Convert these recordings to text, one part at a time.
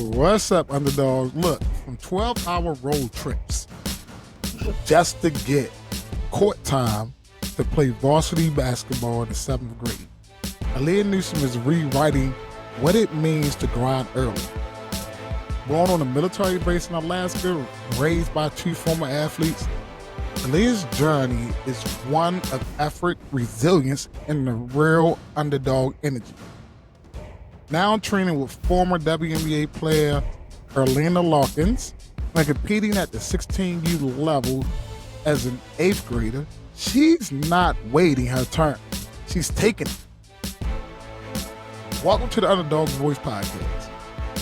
What's up, Underdawgs? Look, from 12-hour road trips just to get court time to play varsity basketball in the 7th grade. Aliah Newsome is rewriting what it means to grind early. Born on a military base in Alaska, raised by 2 former athletes, Aliah's journey is one of effort, resilience, and the real underdog energy. Now training with former WNBA player Erlana Larkins and competing at the 16U level as an 8th grader, she's not waiting her turn. She's taking it. Welcome to the Underdawg Voice Podcast.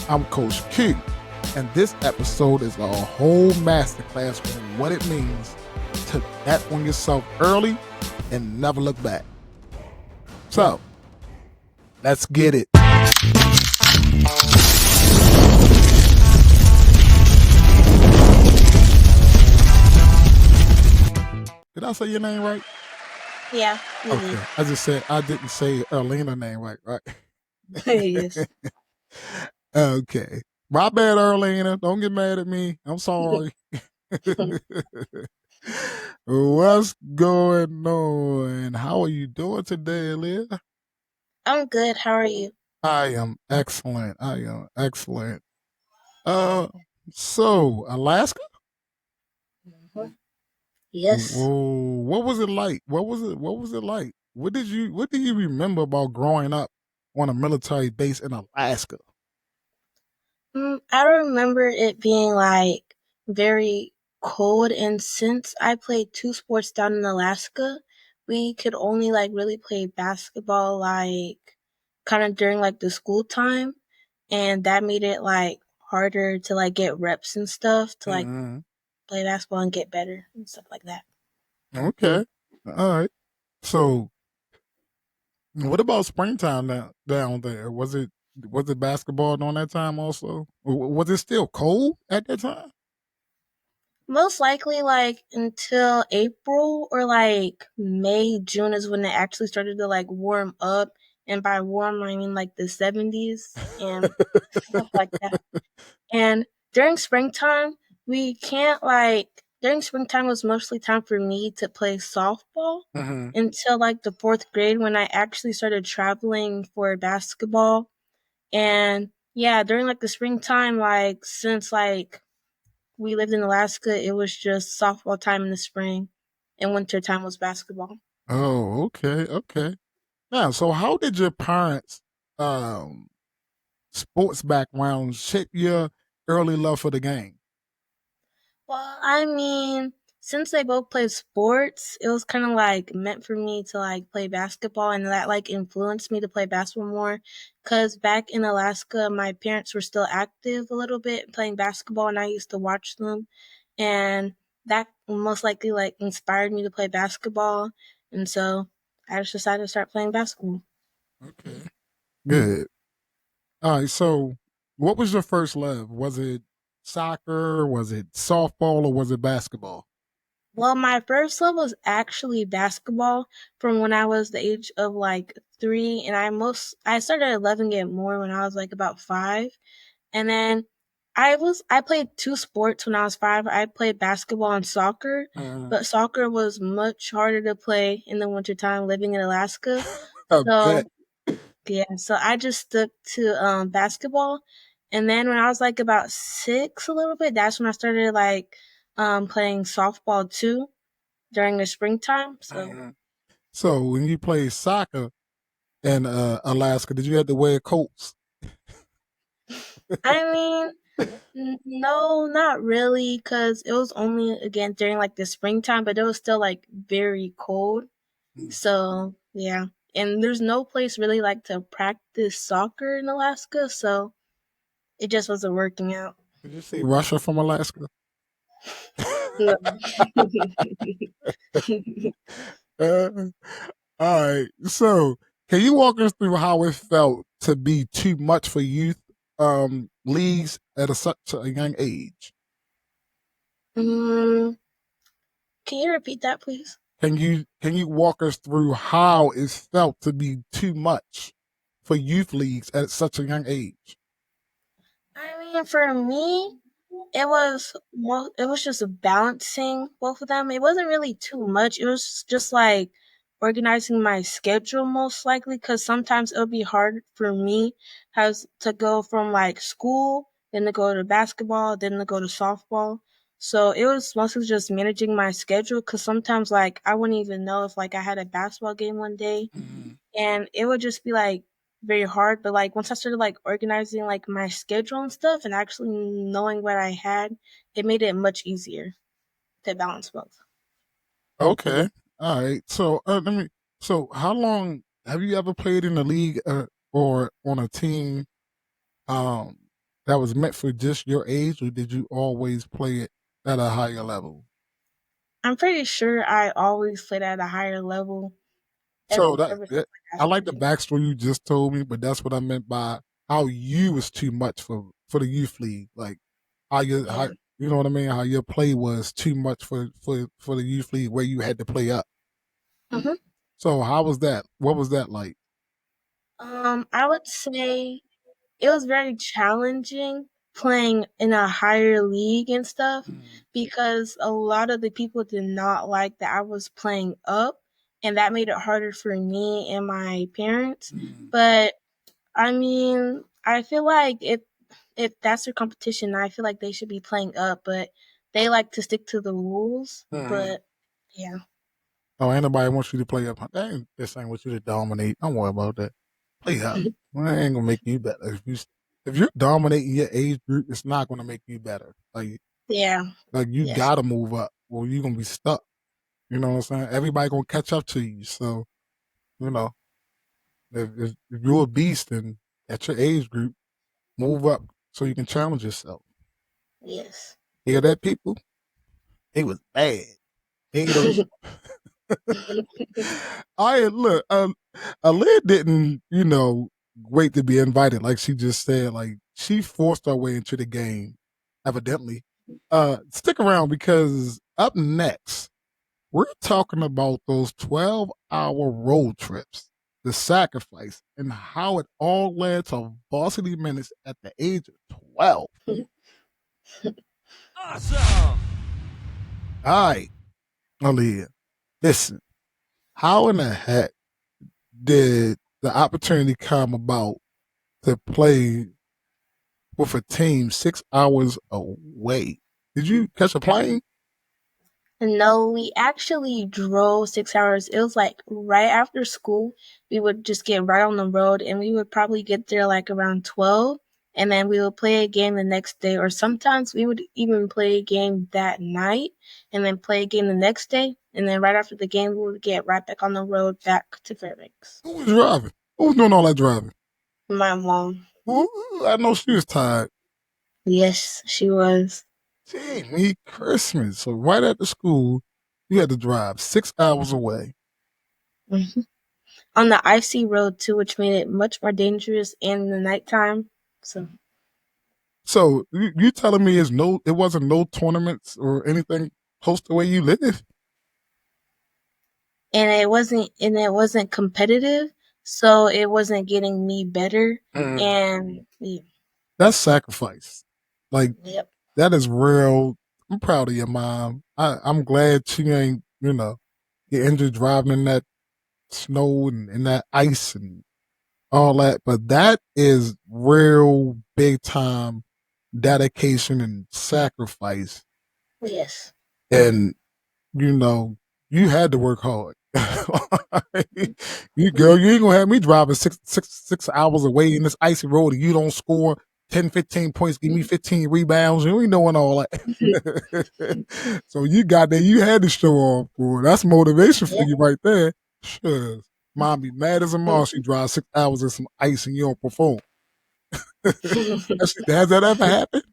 I'm Coach Q, and this episode is a whole masterclass on what it means to bet on yourself early and never look back. So, let's get it. Did I say your name right? Yeah. Okay. I didn't say Erlana's name right? Yes. Okay. My bad, Erlana. Don't get mad at me. I'm sorry. What's going on? How are you doing today, Aliah? I'm good. How are you? I am excellent. So Alaska? Yes. Whoa, what was it like? What was it like? What do you remember about growing up on a military base in Alaska? I remember it being like very cold, and since I played 2 sports down in Alaska, we could only like really play basketball like kind of during like the school time, and that made it like harder to like get reps and stuff to like play basketball and get better and stuff like that. Okay. All right. So what about springtime down there? Was it basketball during that time also? Was it still cold at that time? Most likely like until April or like May, June is when it actually started to like warm up. And by warm, I mean like the 70s and stuff like that. And during springtime, during springtime was mostly time for me to play softball until like the 4th grade when I actually started traveling for basketball. And yeah, during like the springtime, like since like we lived in Alaska, it was just softball time in the spring, and winter time was basketball. Oh, okay. Now, so how did your parents' sports background shape your early love for the game? Well, I mean, since they both played sports, it was kind of like meant for me to like play basketball, and that like influenced me to play basketball more. Cause back in Alaska, my parents were still active a little bit playing basketball, and I used to watch them, and that most likely like inspired me to play basketball, and so I just decided to start playing basketball. Okay. Good. All right. So, what was your first love? Was it soccer? Was it softball? Or was it basketball? Well, my first love was actually basketball from when I was the age of like 3, and I started loving it more when I was like about 5. And then I played 2 sports when I was 5. I played basketball and soccer, but soccer was much harder to play in the wintertime living in Alaska. So yeah, so I just stuck to basketball. And then when I was like about 6 a little bit, that's when I started like playing softball too during the springtime. So when you played soccer in Alaska, did you have to wear coats? I mean, no, not really, because it was only again during like the springtime, but it was still like very cold. So yeah, and there's no place really like to practice soccer in Alaska, so it just wasn't working out. Did you see Russia from Alaska? No. Uh, all right. So, can you walk us through how it felt to be too much for youth leagues at such a young age? Can you repeat that, please? Can you walk us through how it felt to be too much for youth leagues at such a young age? I mean, for me, it was just balancing both of them. It wasn't really too much. It was just like organizing my schedule most likely because sometimes it would be hard for me has to go from like school, then to go to basketball, then to go to softball. So it was mostly just managing my schedule because sometimes like I wouldn't even know if like I had a basketball game one day Mm-hmm. and it would just be like very hard. But like once I started like organizing like my schedule and stuff and actually knowing what I had, it made it much easier to balance both. Okay. All right. So let me. So how long have you ever played in the league or on a team um that was meant for just your age, or did you always play it at a higher level? I'm pretty sure I always played at a higher level So ever since like high I like school the days. backstory you just told me, but that's what I meant by how you was too much for the youth league. Like how Yeah. you know what I mean? How your play was too much for the youth league where you had to play up. hmm So how was that? What was that like? I would say it was very challenging playing in a higher league and stuff Mm, because a lot of the people did not like that I was playing up, and that made it harder for me and my parents. mm, But I mean, I feel like if that's their competition, I feel like they should be playing up, but they like to stick to the rules. mm. But yeah, Oh, anybody wants you to play up. This ain't what you to dominate. Don't worry about that. Play up. Well, I ain't gonna make you better. If you're dominating your age group, it's not gonna make you better. yeah, Like you yes, gotta move up, or you're gonna be stuck. You know what I'm saying? Everybody gonna catch up to you. So you know, if you're a beast and at your age group, move up so you can challenge yourself. yes. Hear that, people? He was bad. He ain't no. I look. Aaliyah didn't, wait to be invited. Like she just said, like she forced her way into the game. Evidently, stick around because up next we're talking about those 12-hour road trips, the sacrifice, and how it all led to varsity minutes at the age of 12. Awesome! All right, Aaliyah, listen. How in the heck did the opportunity come about to play with a team 6 hours away? Did you catch a plane? No, we actually drove 6 hours. It was like right after school. We would just get right on the road and we would probably get there like around 12. And then we would play a game the next day. Or sometimes we would even play a game that night and then play a game the next day. And then right after the game, we would get right back on the road back to Fairbanks. Who was driving? Who was doing all that driving? My mom. I know she was tired. Yes, she was. Dang, me Christmas. So right after school, you had to drive 6 hours away. Mhm. On the icy road too, which made it much more dangerous in the nighttime. So So you telling me it wasn't no tournaments or anything close to where you live? and it wasn't competitive, so it wasn't getting me better. Mm. And yeah, That's sacrifice. Like yep. that is real. I'm proud of your mom. I'm glad she ain't, get injured driving in that snow and in that ice and all that. But that is real big time dedication and sacrifice. Yes. And, you know, you had to work hard. You ain't gonna have me driving six hours away in this icy road and you don't score 10, 15 points, give me 15 rebounds. You ain't doing all that. So you got there, you had to show off, boy. That's motivation for Yeah. you right there. Sure. Mom be mad as a mom. She drives 6 hours in some ice and you don't perform. Has that ever happened?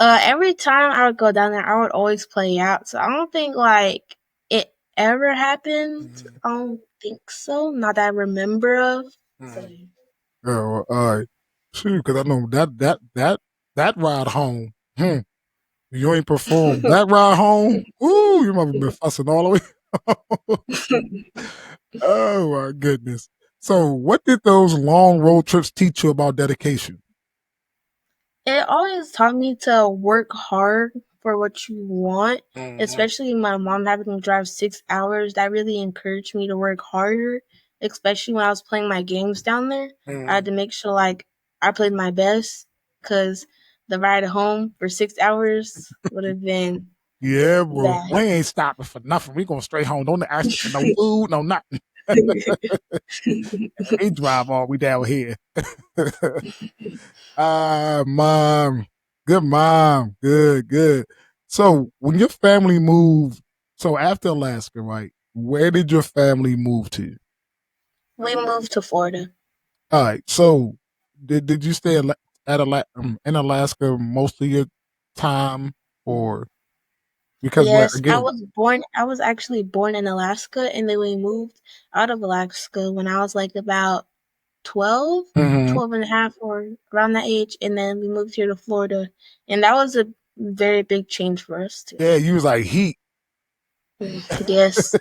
Every time I would go down there, I would always play out. So I don't think like it ever happened. Mhm. I don't think so. Not that I remember of. So Mhm. Yeah, well, all right. Shoot, because I know that ride home. You ain't performed. That ride home, ooh, you might have been fussing all the way. Oh my goodness. So what did those long road trips teach you about dedication? It always taught me to work hard for what you want, Mm-hmm. especially my mom having to drive 6 hours. That really encouraged me to work harder, especially when I was playing my games down there. I Mm-hmm. had to make sure like I played my best because the ride home for 6 hours would have been Yeah, bro. bad. We ain't stopping for nothing. We going straight home. Don't ask me for no food, no nothing. We drive all we down here. Mom. Good mom. Good, good. So when your family moved, so after Alaska, right? Where did your family move to? We moved to Florida. All right. So did you stay in Alaska most of your time, or because like Yes, again? I was actually born in Alaska and then we moved out of Alaska when I was like about 12, Mhm. 12 and a half, or around that age, and then we moved here to Florida, and that was a very big change for us too. Yeah, you was like heat Yes.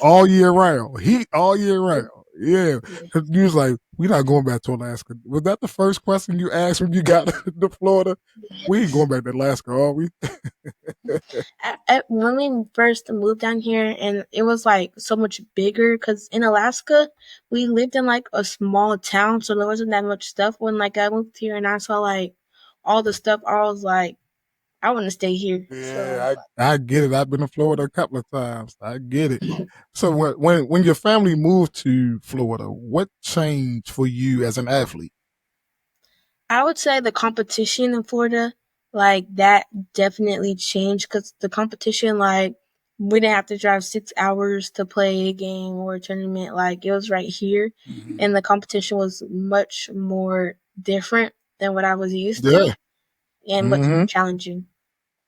all year round. Heat all year round. Yeah. Yeah. 'Cause you was like, we're not going back to Alaska. Was that the first question you asked when you got to Florida? We ain't Yes. going back to Alaska, are we? When we first moved down here, and it was like so much bigger because in Alaska, we lived in like a small town, so there wasn't that much stuff. When like I moved here and I saw like all the stuff, I was like, I want to stay here. So Yeah, I get it. I've been to Florida a couple of times. I get it. So when your family moved to Florida, what changed for you as an athlete? I would say the competition in Florida, like that definitely changed because the competition, like we didn't have to drive 6 hours to play a game or a tournament. Like it was right here, Mm-hmm. and the competition was much more different than what I was used to Yeah. and much more Mm-hmm. challenging.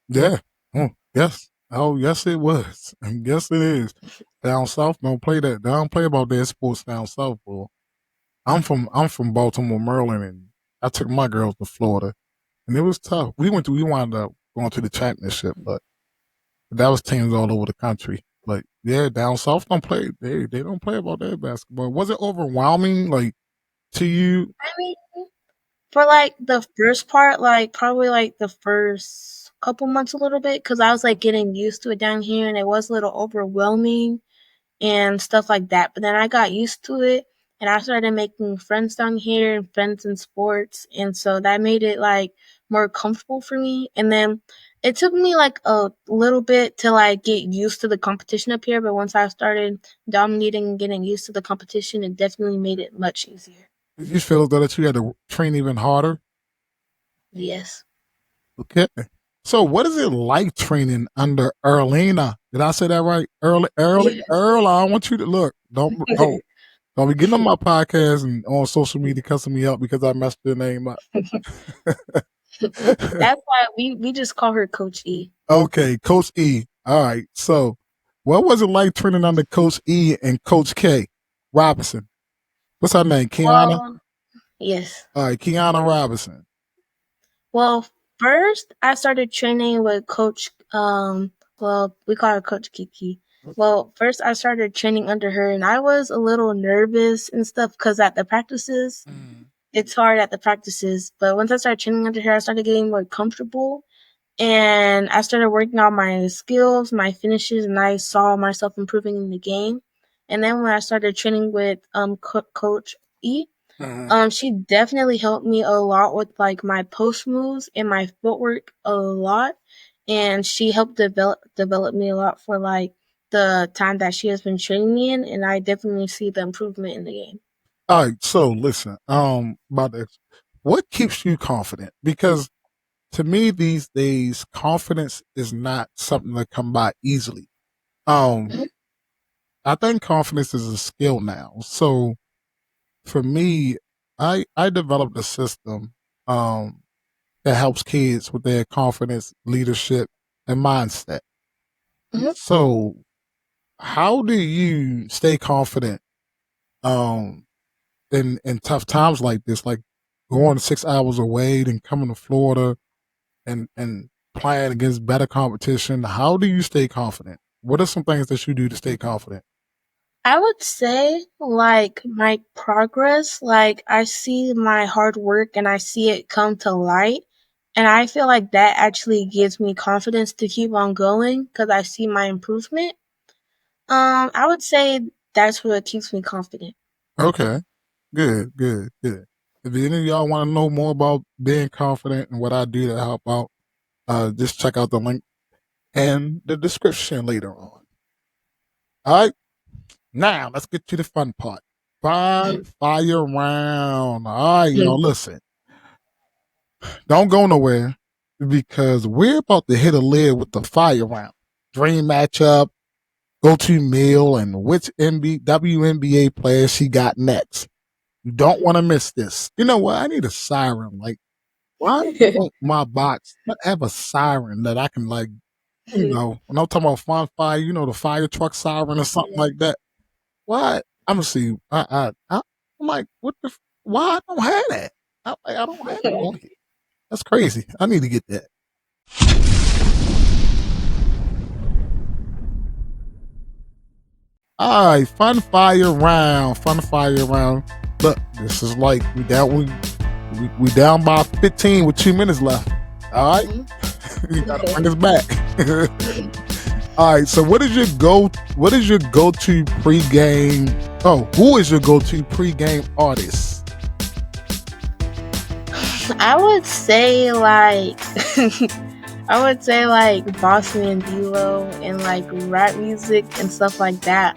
Yeah. Oh, yes. Oh, yes, it was. And yes, it is. Down south, don't play that. They don't play about their sports down south, boy. I'm from Baltimore, Maryland, and I took my girls to Florida, and it was tough. We wound up going to the championship, but that was teams all over the country. But yeah, down south don't play. They don't play about their basketball. Was it overwhelming, like to you? I mean, for like the first part, like probably like the first couple months a little bit, because I was like getting used to it down here and it was a little overwhelming and stuff like that. But then I got used to it and I started making friends down here and friends in sports. And so that made it like more comfortable for me. And then it took me like a little bit to like get used to the competition up here. But once I started dominating and getting used to the competition, it definitely made it much easier. Did you feel though that you had to train even harder? Yes. Okay. So, what is it like training under Erlana? Did I say that right? Yes. Earl. I want you to look. Don't be getting on my podcast and on social media cussing me out because I messed your name up. That's why we just call her Coach E. Okay, Coach E. All right. So, what was it like training under Coach E and Coach K Robinson? What's her name? Kiana. Well, yes. All right, Kiana Robinson. Well, first I started training with well, we call her Coach Kiki. Well, first I started training under her and I was a little nervous and stuff because at the practices, Mm. it's hard at the practices. But once I started training under her, I started getting more comfortable and I started working on my skills, my finishes, and I saw myself improving in the game. And then when I started training with Coach E, Mhm. she definitely helped me a lot with like my post moves and my footwork a lot, and she helped develop me a lot for like the time that she has been training me in, and I definitely see the improvement in the game. All right. So, listen. About this, what keeps you confident? Because to me, these days, confidence is not something that come by easily. Um, Mhm. I think confidence is a skill now. So for me, I developed a system um, that helps kids with their confidence, leadership, and mindset. Mhm. So how do you stay confident um, in tough times like this, like going 6 hours away, then coming to Florida and playing against better competition? How do you stay confident? What are some things that you do to stay confident? I would say like my progress, like I see my hard work and I see it come to light. And I feel like that actually gives me confidence to keep on going because I see my improvement. I would say that's what keeps me confident. Okay. Good, good, good. If any of y'all want to know more about being confident and what I do to help out, just check out the link in the description later on. All right. Now let's get to the fun part. Fire round. All right, y'all. Listen, don't go nowhere because we're about to hit a lid with the fire round. Dream matchup, go to meal, and which WNBA player she got next. You don't want to miss this. You know what? I need a siren. Like, why don't my box have a siren that I can like, when I'm talking about fun fire, the fire truck siren or something like that. Why? I'm gonna see. I'm like, what the? Why I don't have that? I don't have it on here. That's crazy. I need to get that. All right, fun fire round. Fun fire round. Look, this is like we down by 15 with 2 minutes left. All right, you gotta bring us back. All right, so what is your go-to pregame? Oh, who is your go-to pregame artist? I would say like I would say like Bossman and D-Lo and like rap music and stuff like that.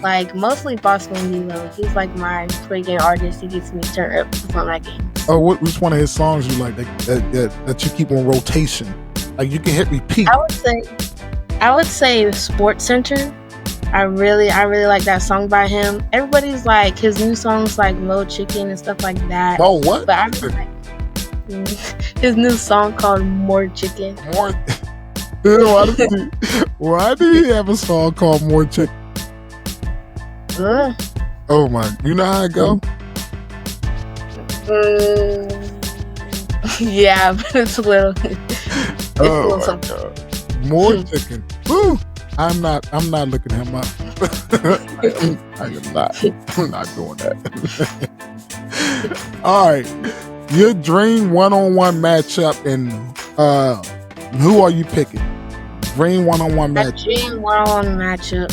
Like mostly Bossman and D-Lo. He's like my pregame artist. He gets me turned up before my game. Oh, which one of his songs you like that you keep on rotation? Like you can hit repeat. I would say Sports Center. I really like that song by him. Everybody's like his new songs like Mo Chicken and stuff like that. Oh, what? But I really like his new song called More Chicken. More. Why do he have a song called More Chicken? Oh my! You know how it go? Yeah, but it's a little. Oh my God! More chicken. Woo! I'm not looking him up. I'm not doing that. All right. Your dream one-on-one matchup, and who are you picking? Dream one-on-one matchup. Dream one-on-one matchup.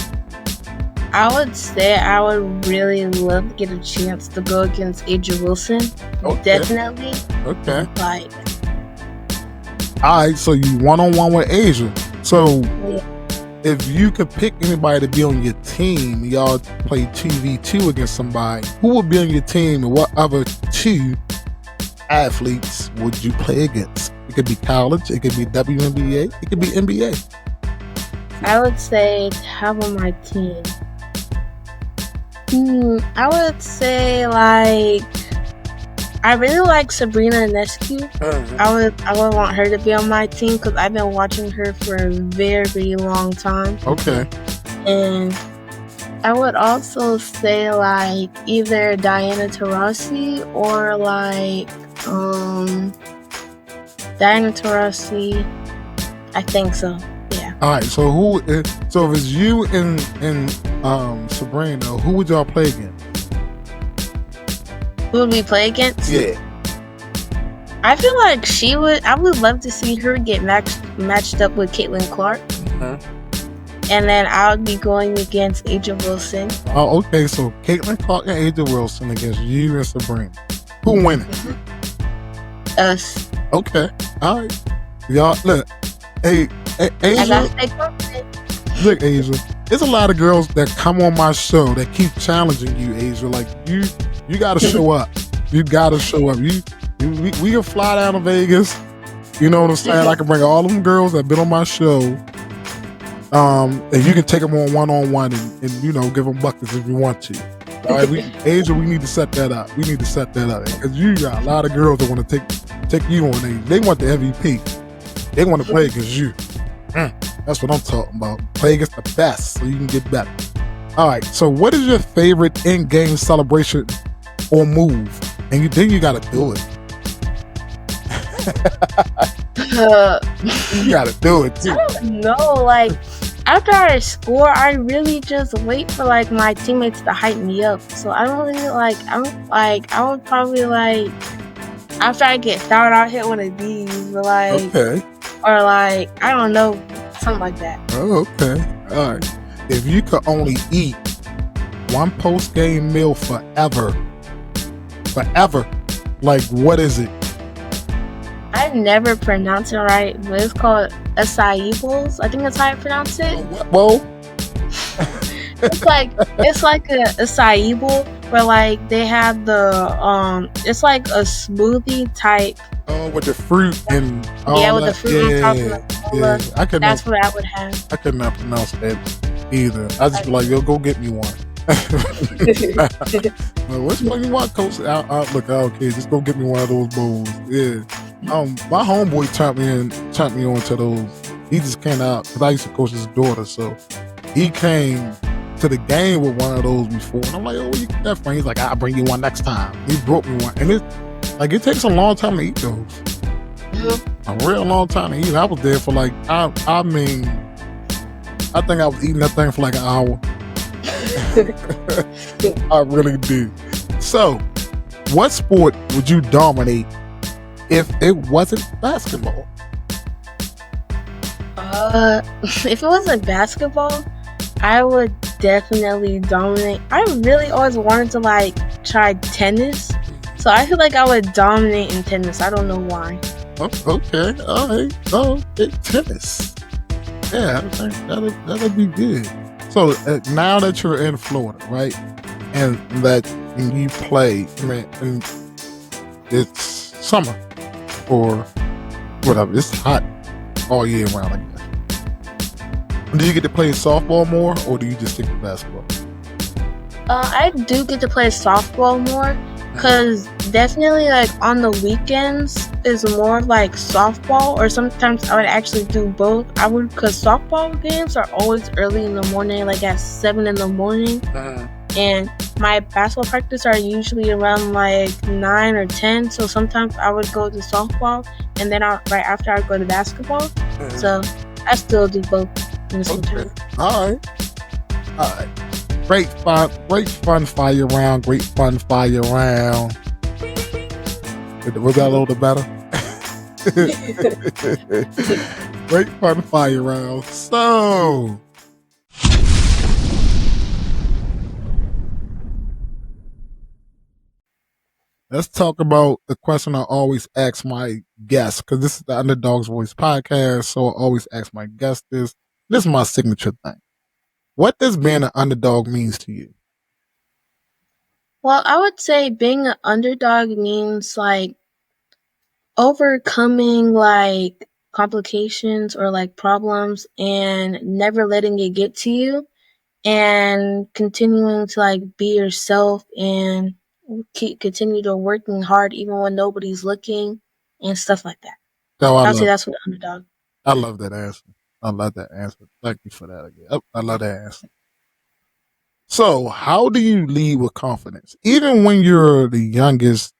I would say I would really love to get a chance to go against Aja Wilson. Okay. Definitely. Okay. Like. All right, so you one-on-one with Aja. So if you could pick anybody to be on your team, y'all play 2v2 against somebody, who would be on your team and what other two athletes would you play against? It could be college, it could be WNBA, it could be NBA. I would say to have on my team. I would say like I really like Sabrina Ionescu. I would want her to be on my team because I've been watching her for a very long time. Okay. And I would also say like either Diana Taurasi or like Diana Taurasi. I think so. Yeah. All right. So so if it's you and Sabrina, who would y'all play against? Who would we play against? Yeah. I feel like I would love to see her get matched up with Caitlin Clark. And then I would be going against Aja Wilson. Oh, okay. So Caitlin Clark and Aja Wilson against you and Sabrina. Who winning? Us. Okay. All right. Y'all, look. Hey, Aja. Look, Aja. There's a lot of girls that come on my show that keep challenging you, Aja. Like, you got to show up. You got to show up. We can fly down to Vegas. You know what I'm saying? I can bring all them girls that been on my show. And you can take them on one-on-one and give them buckets if you want to. All right, Aja, we need to set that up. We need to set that up because you got a lot of girls that want to take you on. They want the MVP. They want to play against you. That's what I'm talking about. Play against the best so you can get better. All right. So, what is your favorite in-game celebration or move? And then you got to do it. You gotta do it too. I don't know, like after I score, I really just wait for like my teammates to hype me up. So I don't really like. I would probably like after I get fouled, I'll hit one of these, or like, Okay. or like I don't know, something like that. Oh, okay. All right. If you could only eat one post-game meal forever, like what is it? I never pronounce it right, but it's called acai bowls. I think that's how I pronounce it. Well, It's like a acai bowl where like they have the it's like a smoothie type. with the fruit and all Yeah, with the that. fruit on top and the cola. Yeah. I That's what I would have. could not pronounce that either. I just be like, yo, go get me one. Which one you want, Coach? Look, I don't care. Just go get me one of those bowls. Yeah. My homeboy turned me on to those. He just came out because I used to coach his daughter, so he came to the game with one of those before, and I'm like, oh, where you get that from? He's like, I'll bring you one next time. He brought me one, and it takes a long time to eat those. A real long time to eat. I was there for like, I mean, I think I was eating that thing for like an hour. I really did. So, what sport would you dominate if it wasn't basketball? If it wasn't basketball, I would definitely dominate. I really always wanted to like try tennis, so I feel like I would dominate in tennis. I don't know why. Oh, okay, all right. Oh, tennis. Yeah, that'll be good. So now that you're in Florida, right, and that you play, and it's summer or whatever, it's hot all year round, I guess. Do you get to play softball more, or do you just stick to basketball? I do get to play softball more, cause definitely like on the weekends is more like softball, or sometimes I would actually do both. Cause softball games are always early in the morning, like at 7 in the morning, and my basketball practice are usually around like 9 or 10. So sometimes I would go to softball, and then right after I would go to basketball. So I still do both. Okay. All right. Great fun fire round. Great fun fire round. Was that a little bit better? Great fun fire round. So, let's talk about the question I always ask my guests, because this is the Underdawgs Voice podcast, so I always ask my guests this. This is my signature thing. What does being an underdog means to you? Well, I would say being an underdog means like overcoming like complications or like problems and never letting it get to you, and continuing to like be yourself and continue to working hard even when nobody's looking and stuff like that. Oh, I'll say that's what underdog. I love that answer. I love that answer. Thank you for that again. I love that answer. So, how do you lead with confidence, even when you're the youngest,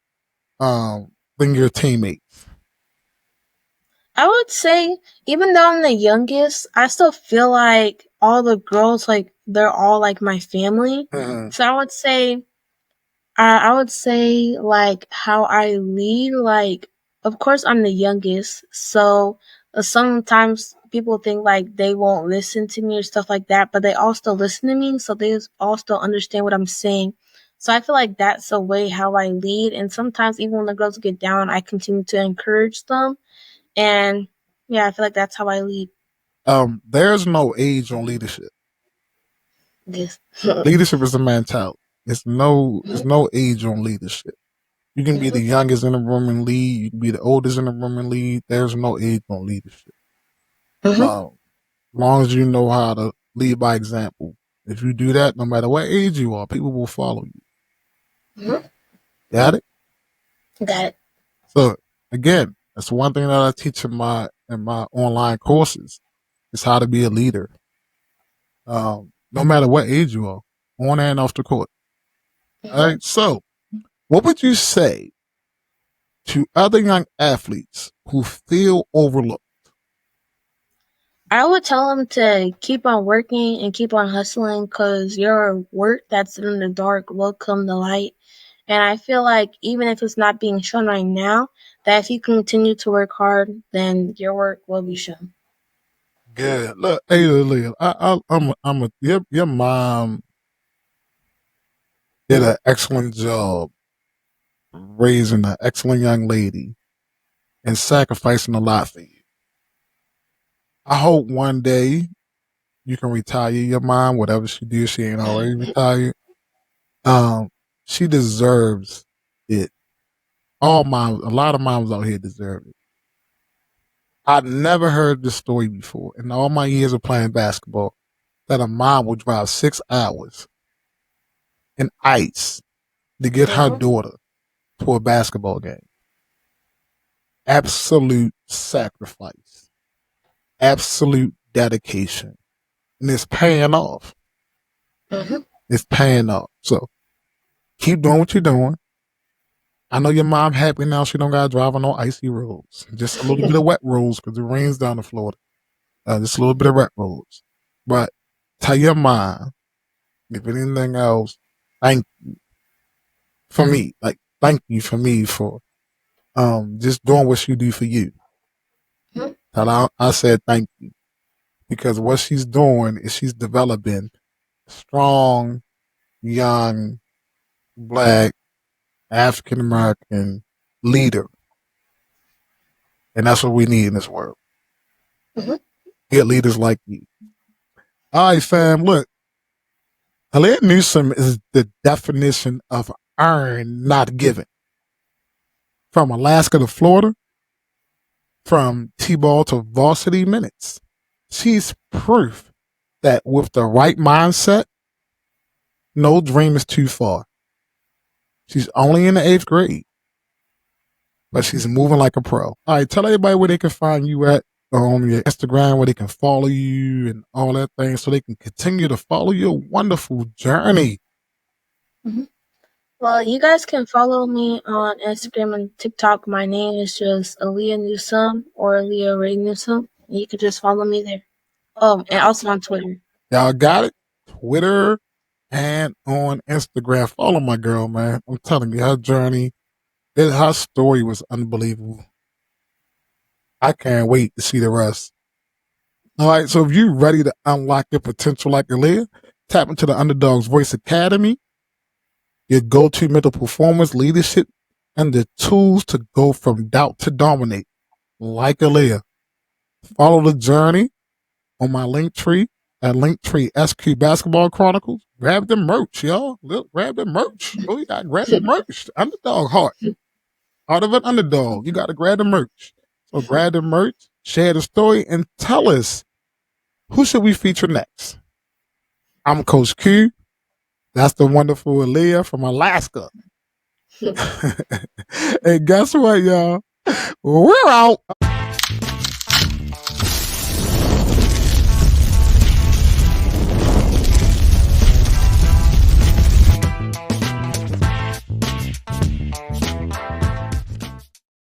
than your teammates? I would say even though I'm the youngest, I still feel like all the girls, like they're all like my family. So I would say like how I lead, like of course I'm the youngest, so sometimes people think like they won't listen to me or stuff like that, but they all still listen to me, so they all still understand what I'm saying. So I feel like that's a way how I lead, and sometimes even when the girls get down, I continue to encourage them, and yeah, I feel like that's how I lead. There's no age on leadership. Yes. Leadership is a mentality. It's no age on leadership. You can be the youngest in the room and lead. You can be the oldest in the room and lead. There's no age on leadership. As long as you know how to lead by example. If you do that, no matter what age you are, people will follow you. Got it? Got it. So again, that's one thing that I teach in my online courses is how to be a leader. No matter what age you are, on and off the court. All right. So, what would you say to other young athletes who feel overlooked? I would tell them to keep on working and keep on hustling because your work that's in the dark will come to light. And I feel like even if it's not being shown right now, that if you continue to work hard, then your work will be shown. Good. Look, hey, Leah, your mom did an excellent job raising an excellent young lady and sacrificing a lot for you. I hope one day you can retire your mom, whatever she do, she ain't already retired. Um, she deserves it. All moms, a lot of moms out here deserve it. I've never heard this story before in all my years of playing basketball that a mom would drive 6 hours in ice to get her Mm-hmm. daughter to a basketball game. Absolute sacrifice, absolute dedication, and it's paying off. Mm-hmm. It's paying off. So keep doing what you're doing. I know your mom happy now. She don't got to drive on no icy roads. Just a little bit of wet roads because it rains down in Florida. Just a little bit of wet roads. But tell your mom, if anything else, thank for me. Like thank you for me for just doing what she do for you. And I said thank you because what she's doing is she's developing strong, young, black, African American leader, and that's what we need in this world. Mm-hmm. Get leaders like you. All right, fam. Look, Aliah Newsome is the definition of earn, not given. From Alaska to Florida, from T-ball to varsity minutes, she's proof that with the right mindset, no dream is too far. She's only in the 8th grade, but she's moving like a pro. All right, tell everybody where they can find you at on your Instagram, where they can follow you and all that thing so they can continue to follow your wonderful journey. Mm-hmm. Well, you guys can follow me on Instagram and TikTok. My name is just Aliah Newsome or Aliah Ray Newsome. You can just follow me there. And also on Twitter. Y'all got it? Twitter and on Instagram. Follow my girl, man. I'm telling you, her journey, her story was unbelievable. I can't wait to see the rest. All right, so if you're ready to unlock your potential like Aliah, tap into the Underdawgs Voice Academy, your go-to mental performance, leadership, and the tools to go from doubt to dominate like Aliah. Follow the journey on my link tree at Linktree SQ Basketball Chronicles. Grab the merch, y'all. Look, grab the merch. Oh, you got to grab the merch. Underdog heart of an underdog. You got to grab the merch. So grab the merch, share the story, and tell us who should we feature next. I'm Coach Q. That's the wonderful Aliah from Alaska. And guess what, y'all? We're out.